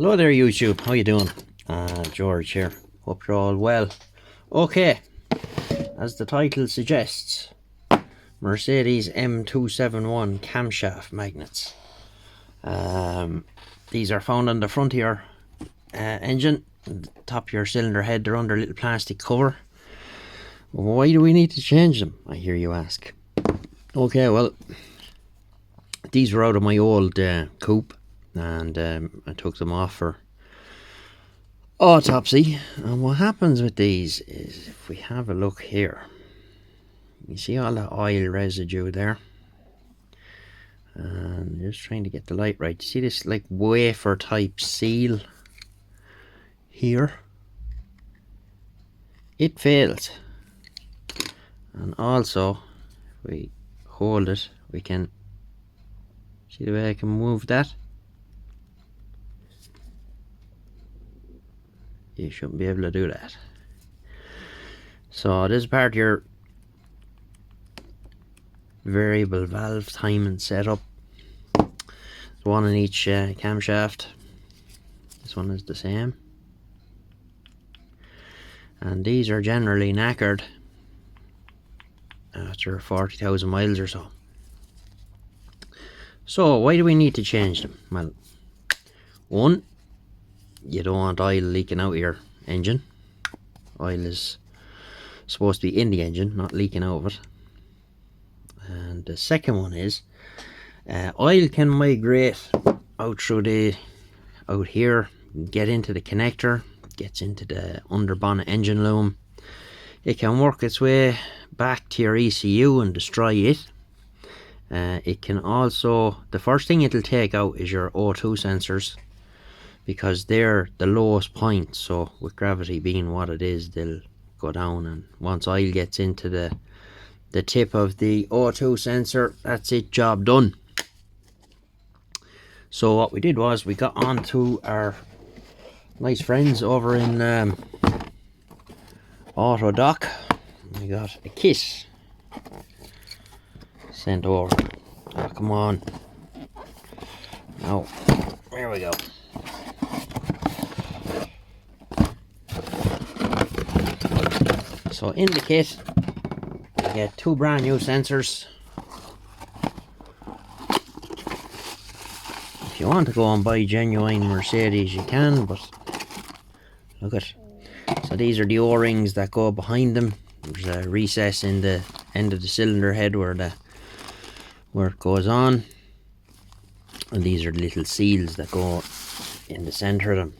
Hello there YouTube, how you doing? George here, hope you're all well. Okay, as the title suggests, Mercedes M271 camshaft magnets. These are found on the front of your engine, the top of your cylinder head. They're under a little plastic cover. Why do we need to change them, I hear you ask? Okay, well, these were out of my old coupe, and I took them off for autopsy. And what happens with these is, if we have a look here, you see all the oil residue there, and just trying to get the light right. You see this like wafer type seal here? It fails. And also, if we hold it, we can see the way I can move that. You shouldn't be able to do that. So this is part of your variable valve timing setup. There's one in each camshaft. This one is the same. And these are generally knackered after 40,000 miles or so. So why do we need to change them? Well, one, you don't want oil leaking out of your engine. Oil is supposed to be in the engine, not leaking out of it. And the second one is oil can migrate out here, get into the connector, gets into the under bonnet engine loom. It can work its way back to your ECU and destroy it. It can also, the first thing it'll take out is your O2 sensors, because they're the lowest point. So with gravity being what it is, they'll go down, and once oil gets into the tip of the O2 sensor, that's it, job done. So what we did was we got on to our nice friends over in Auto Dock. We got a kit sent over. Oh, come on. Now, there we go. So in the kit, you get two brand new sensors. If you want to go and buy genuine Mercedes, you can, but look at. So these are the O-rings that go behind them. There's a recess in the end of the cylinder head where it goes on, and these are the little seals that go in the center of them.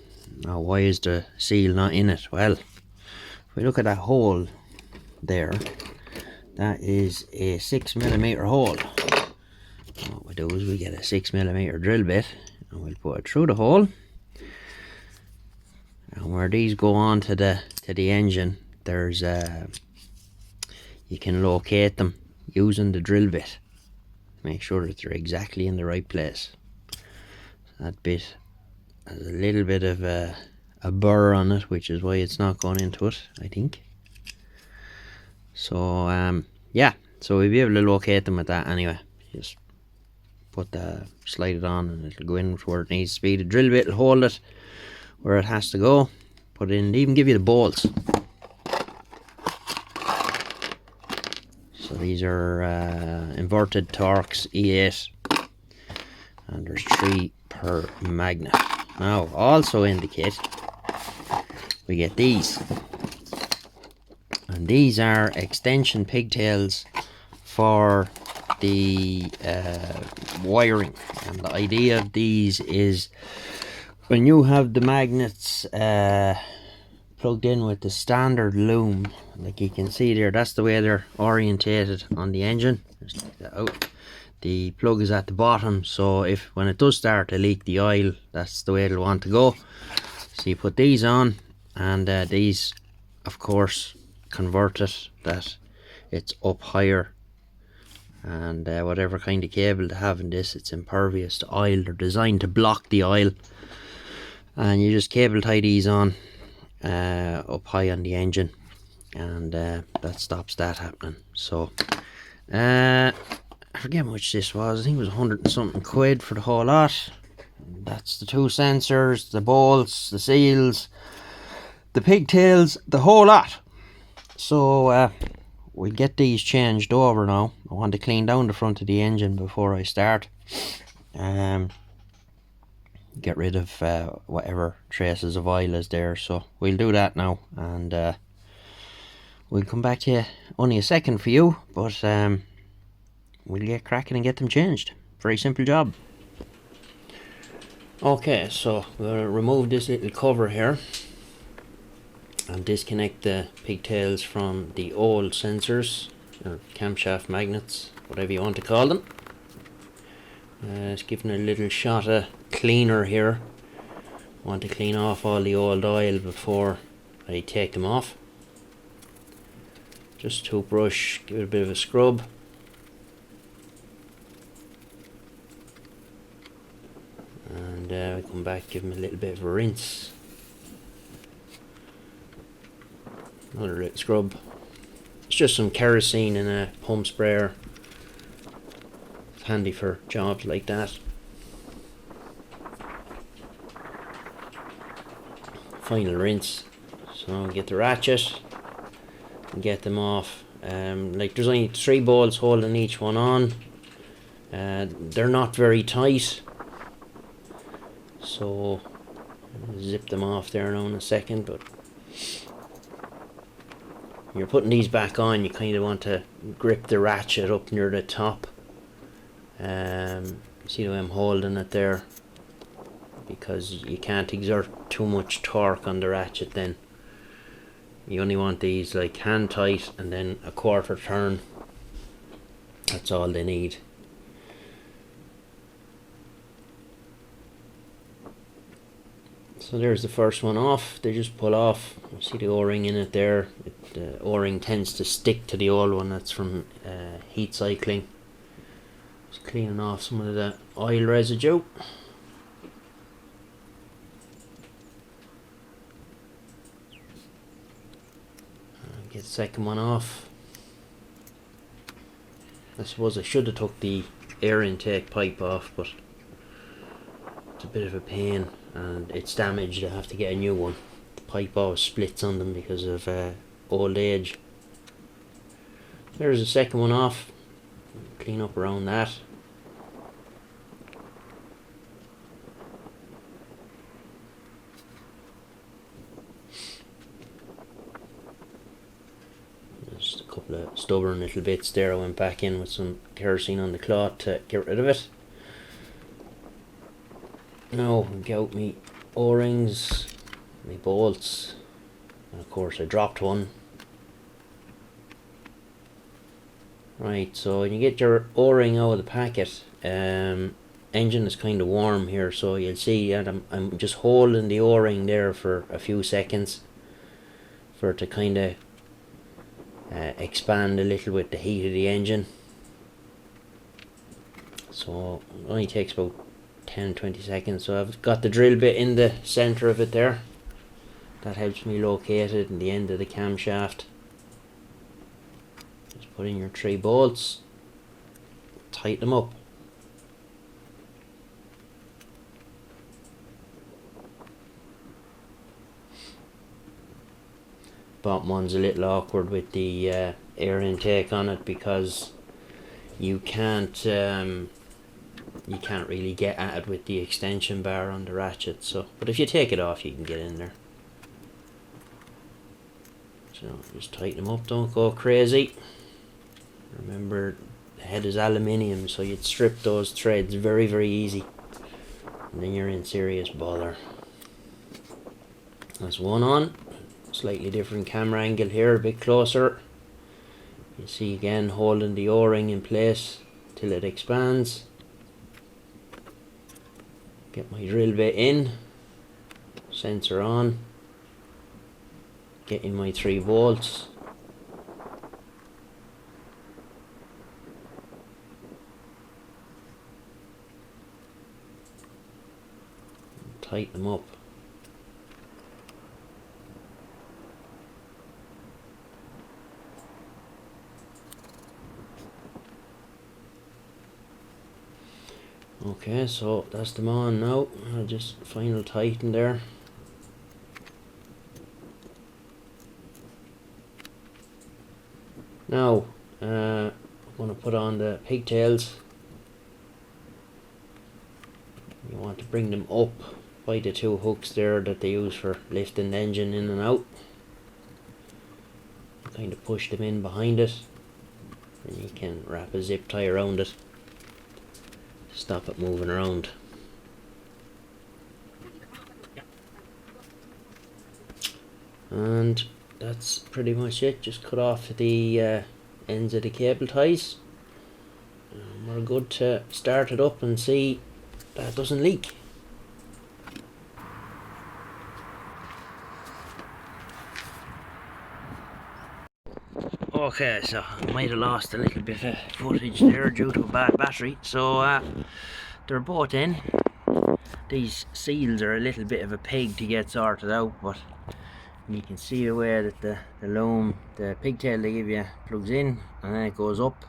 Now, why is the seal not in it? Well, if we look at that hole there, that is a 6mm hole. What we do is we get a 6mm drill bit and we'll put it through the hole, and where these go on to the engine, there's you can locate them using the drill bit. Make sure that they're exactly in the right place. So that bit has a little bit of a burr on it, which is why it's not going into it, I think. So yeah, so we'll be able to locate them with that anyway. Just slide it on and it'll go in where it needs to be. The drill bit will hold it where it has to go. Put it in, even give you the bolts. So these are inverted Torx E8, and there's 3 per magnet. Now, also in the kit, we get these, and these are extension pigtails for the wiring. And the idea of these is, when you have the magnets plugged in with the standard loom, like you can see there, that's the way they're orientated on the engine. Just like that out. The plug is at the bottom, so if when it does start to leak the oil, that's the way it'll want to go. So you put these on, and these of course convert it that it's up higher, and whatever kind of cable they have in this, it's impervious to oil. They're designed to block the oil, and you just cable tie these on up high on the engine, and that stops that happening. So I forget how much this was. I think it was 100 and something quid for the whole lot. That's the two sensors, the bolts, the seals, the pigtails, the whole lot. So we'll get these changed over now. I want to clean down the front of the engine before I start. Get rid of whatever traces of oil is there. So we'll do that now, and we'll come back to you. Only a second for you, but we'll get cracking and get them changed. Very simple job. Okay, so we'll remove this little cover here and disconnect the pigtails from the old sensors, or camshaft magnets, whatever you want to call them. It's giving a little shot of cleaner here. I want to clean off all the old oil before I take them off. Just toothbrush, give it a bit of a scrub. And we come back, give them a little bit of a rinse. Another little scrub. It's just some kerosene in a pump sprayer. It's handy for jobs like that. Final rinse. So get the ratchet and get them off. Like there's only 3 bolts holding each one on. They're not very tight, so I'll zip them off there now in a second. But when you're putting these back on, you kind of want to grip the ratchet up near the top. See the way I'm holding it there, because you can't exert too much torque on the ratchet then. You only want these like hand tight and then a quarter turn. That's all they need. So there's the first one off. They just pull off. See the O-ring in it there. The O-ring tends to stick to the old one. That's from heat cycling. Just cleaning off some of the oil residue. Get the second one off. I suppose I should have took the air intake pipe off, but it's a bit of a pain and it's damaged. I have to get a new one. The pipe always splits on them because of old age. There's the second one off. Clean up around that. Just a couple of stubborn little bits there. I went back in with some kerosene on the cloth to get rid of it. Now I'll get out my O-rings, my bolts, and of course I dropped one. Right, so when you get your O-ring out of the packet, engine is kind of warm here, so you'll see that I'm just holding the O-ring there for a few seconds for it to kind of expand a little with the heat of the engine. So it only takes about 10-20 seconds. So I've got the drill bit in the center of it there. That helps me locate it in the end of the camshaft. Just put in your 3 bolts, tighten them up. Bottom one's a little awkward with the air intake on it, because you can't really get at it with the extension bar on the ratchet. So, but if you take it off, you can get in there. So just tighten them up, don't go crazy. Remember, the head is aluminium, so you'd strip those threads very, very easy, and then you're in serious bother. That's one on. Slightly different camera angle here, a bit closer. You see again, holding the O-ring in place till it expands. Get my drill bit in, sensor on, get in my 3 bolts. Tighten them up. Okay, so that's them on now. I'll just final tighten there. Now, I'm going to put on the pigtails. You want to bring them up by the two hooks there that they use for lifting the engine in and out. Kind of push them in behind it, and you can wrap a zip tie around it. Stop it moving around. And that's pretty much it. Just cut off the ends of the cable ties. And we're good to start it up and see that it doesn't leak. Okay, so I might have lost a little bit of footage there due to a bad battery. So they're both in. These seals are a little bit of a pig to get sorted out, but you can see the way that the loom, the pigtail they give you, plugs in and then it goes up.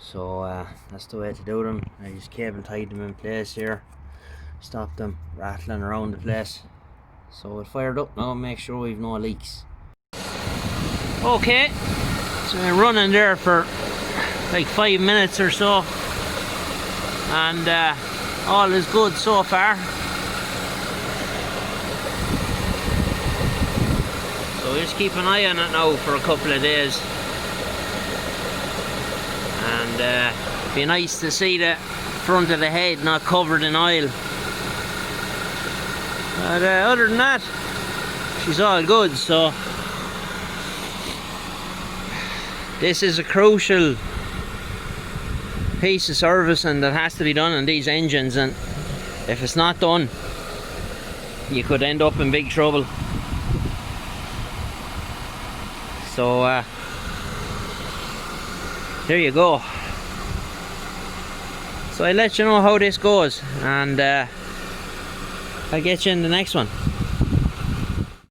So that's the way to do them. I just cable tied them in place here, stop them rattling around the place. So it fired up now, make sure we've no leaks. Okay, so we're running there for like 5 minutes or so, and all is good so far. So just keep an eye on it now for a couple of days, and be nice to see the front of the head not covered in oil. But other than that, she's all good. So this is a crucial piece of servicing that has to be done on these engines, and if it's not done, you could end up in big trouble. So there you go. So I'll let you know how this goes, and I'll get you in the next one.